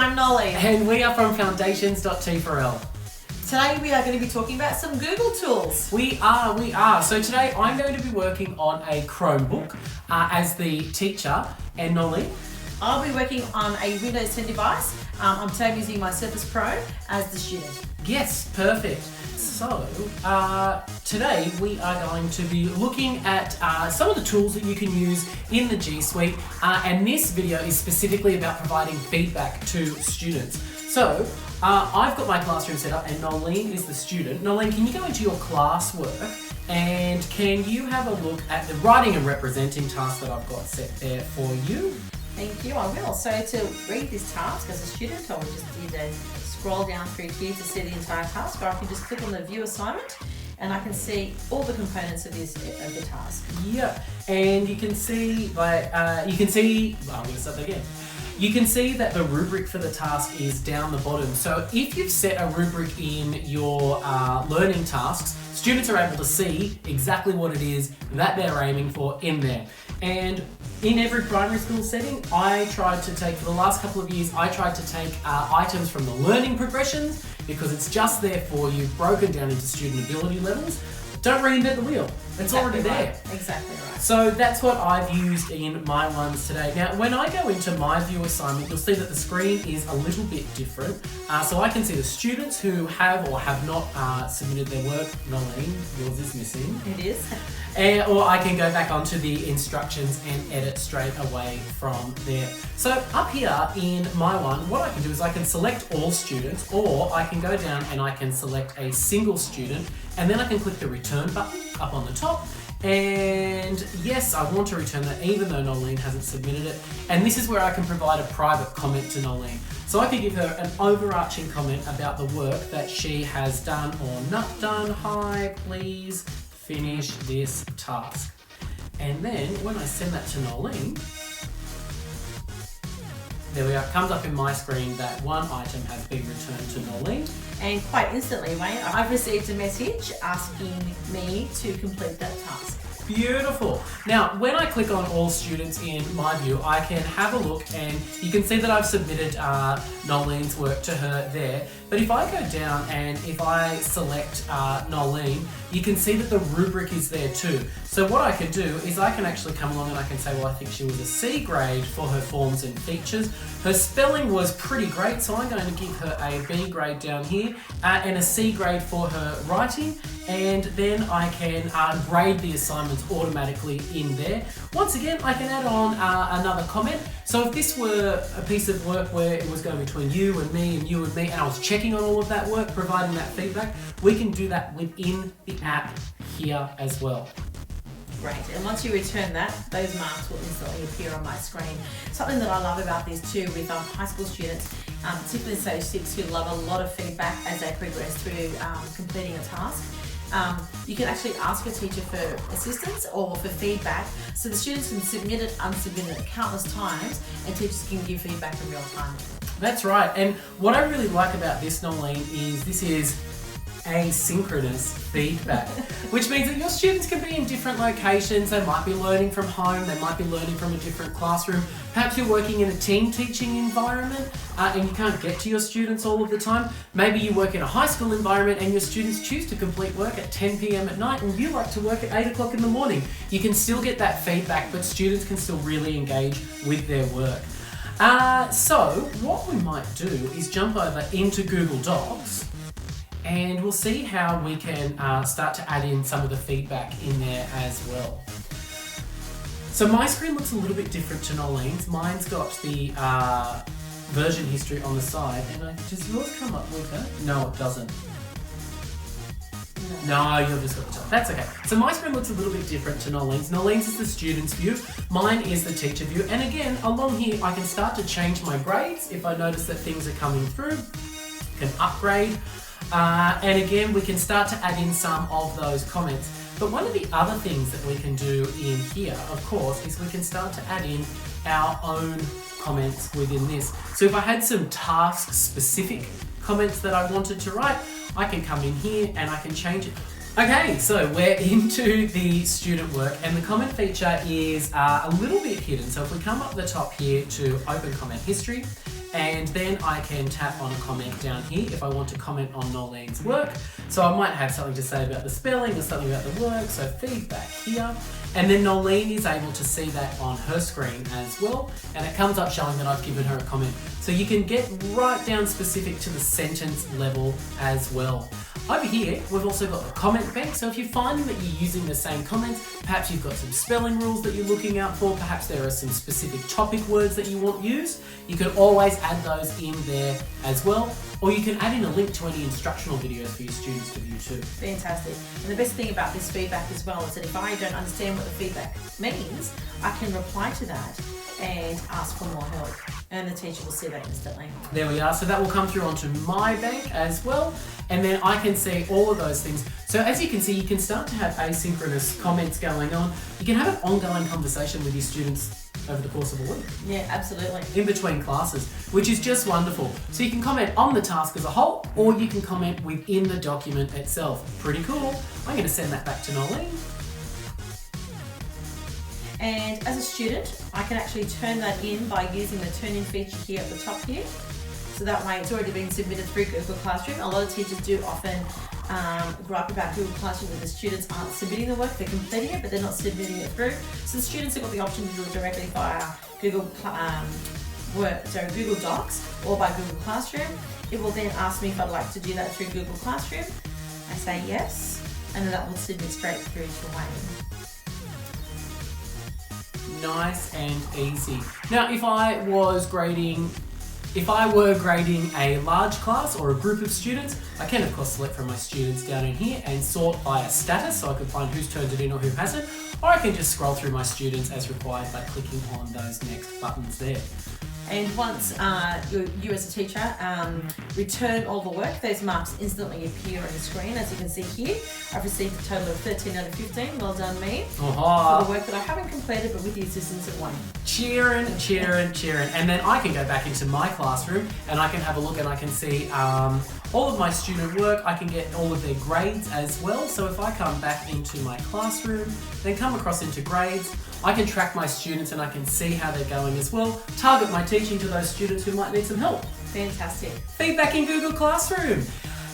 I'm Noelene. And we are from foundations.t4l. Today we are going to be talking about some Google tools. We are. So today I'm going to be working on a Chromebook as the teacher, and Noelene? I'll be working on a Windows 10 device. I'm using my Surface Pro as the student. Yes, perfect. So today we are going to be looking at some of the tools that you can use in the G Suite, and this video is specifically about providing feedback to students. So I've got my classroom set up and Noelene is the student. Noelene, can you go into your classwork and can you have a look at the writing and representing task that I've got set there for you? Thank you, I will. So to read this task as a student, I will just either scroll down through here to see the entire task, or I can just click on the view assignment and I can see all the components of the task. Yeah, and you can see I'm going to start that again. You can see that the rubric for the task is down the bottom. So if you've set a rubric in your learning tasks, students are able to see exactly what it is that they're aiming for in there. And in every primary school setting, for the last couple of years, I tried to take items from the learning progressions because it's just there for you, broken down into student ability levels. Don't reinvent the wheel. It's already there. Exactly right. So that's what I've used in my ones today. Now, when I go into my view assignment, you'll see that the screen is a little bit different. So I can see the students who have or have not submitted their work. Noelene, yours is missing. It is. Or I can go back onto the instructions and edit straight away from there. So up here in my one, what I can do is I can select all students, or I can go down and I can select a single student, and then I can click the return button up on the top. And yes, I want to return that even though Noelene hasn't submitted it. And this is where I can provide a private comment to Noelene. So I can give her an overarching comment about the work that she has done or not done. Hi, please finish this task. And then when I send that to Noelene, there we are, it comes up in my screen that one item has been returned to Noelene. And quite instantly, Wayne, I've received a message asking me to complete that task. Beautiful. Now, when I click on all students in my view, I can have a look and you can see that I've submitted Noelene's work to her there. But if I go down and if I select Noelene, you can see that the rubric is there too. So what I can do is I can actually come along and I can say, well, I think she was a C grade for her forms and features. Her spelling was pretty great, so I'm going to give her a B grade down here and a C grade for her writing. And then I can grade the assignments automatically in there. Once again, I can add on another comment. So if this were a piece of work where it was going between you and me and you and me, and I was checking on all of that work, providing that feedback, we can do that within the app here as well. Great, and once you return that, those marks will instantly appear on my screen. Something that I love about this too with high school students, particularly Stage 6, who love a lot of feedback as they progress through completing a task. You can actually ask your teacher for assistance or for feedback, so the students can submit it, unsubmit it countless times, and teachers can give feedback in real time. That's right, and what I really like about this, Noelene, is this is asynchronous feedback, which means that your students can be in different locations. They might be learning from home, they might be learning from a different classroom. Perhaps you're working in a team teaching environment and you can't get to your students all of the time. Maybe you work in a high school environment and your students choose to complete work at 10 p.m. at night and you like to work at 8 o'clock in the morning. You can still get that feedback, but students can still really engage with their work. So what we might do is jump over into Google Docs, and we'll see how we can start to add in some of the feedback in there as well. So my screen looks a little bit different to Noelene's. Mine's got the version history on the side, and does yours come up with it? No, it doesn't. No, you've just got the top. That's okay. So my screen looks a little bit different to Noelene's. Noelene's is the student's view. Mine is the teacher view. And again, along here, I can start to change my grades if I notice that things are coming through. I can upgrade. And again, we can start to add in some of those comments. But one of the other things that we can do in here, of course, is we can start to add in our own comments within this. So if I had some task-specific comments that I wanted to write, I can come in here and I can change it. Okay, so we're into the student work and the comment feature is a little bit hidden. So if we come up the top here to open comment history, and then I can tap on a comment down here if I want to comment on Nolene's work. So I might have something to say about the spelling or something about the work, so feedback here. And then Noelene is able to see that on her screen as well, and it comes up showing that I've given her a comment. So you can get right down specific to the sentence level as well. Over here, we've also got the comment bank, so if you're finding that you're using the same comments, perhaps you've got some spelling rules that you're looking out for, perhaps there are some specific topic words that you want used, you can always add those in there as well, or you can add in a link to any instructional videos for your students to view too. Fantastic. And the best thing about this feedback as well is that if I don't understand what the feedback means, I can reply to that and ask for more help, and the teacher will see that instantly. There we are, so that will come through onto my bank as well, and then I can see all of those things. So as you can see, you can start to have asynchronous comments going on. You can have an ongoing conversation with your students over the course of a week. Yeah, absolutely. In between classes, which is just wonderful. So you can comment on the task as a whole, or you can comment within the document itself. Pretty cool. I'm going to send that back to Noelene. And as a student, I can actually turn that in by using the turn in feature here at the top here. So that way it's already been submitted through Google Classroom. A lot of teachers do often gripe about Google Classroom that the students aren't submitting the work, they're completing it, but they're not submitting it through. So the students have got the option to do it directly via Google Google Docs or by Google Classroom. It will then ask me if I'd like to do that through Google Classroom. I say yes, and then that will submit straight through to Wayne. Nice and easy. Now, if I were grading a large class or a group of students, I can of course select from my students down in here and sort by a status, so I can find who's turned it in or who hasn't, or I can just scroll through my students as required by clicking on those next buttons there. And once you as a teacher return all the work, those marks instantly appear on the screen. As you can see here, I've received a total of 13 out of 15. Well done me. For the work that I haven't completed, but with the assistance of Wayne. Cheering. And then I can go back into my classroom and I can have a look and I can see all of my student work. I can get all of their grades as well. So if I come back into my classroom, then come across into grades, I can track my students and I can see how they're going as well. Target my teaching to those students who might need some help. Fantastic. Feedback in Google Classroom.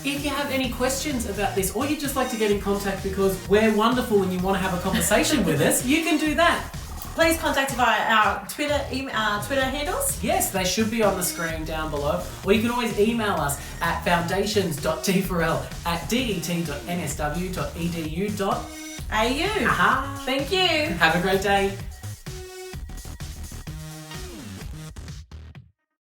If you have any questions about this, or you'd just like to get in contact because we're wonderful and you want to have a conversation with us, you can do that. Please contact via our Twitter handles. Yes, they should be on the screen down below. Or you can always email us at foundations.t4l@det.nsw.edu.au. Thank you. Have a great day.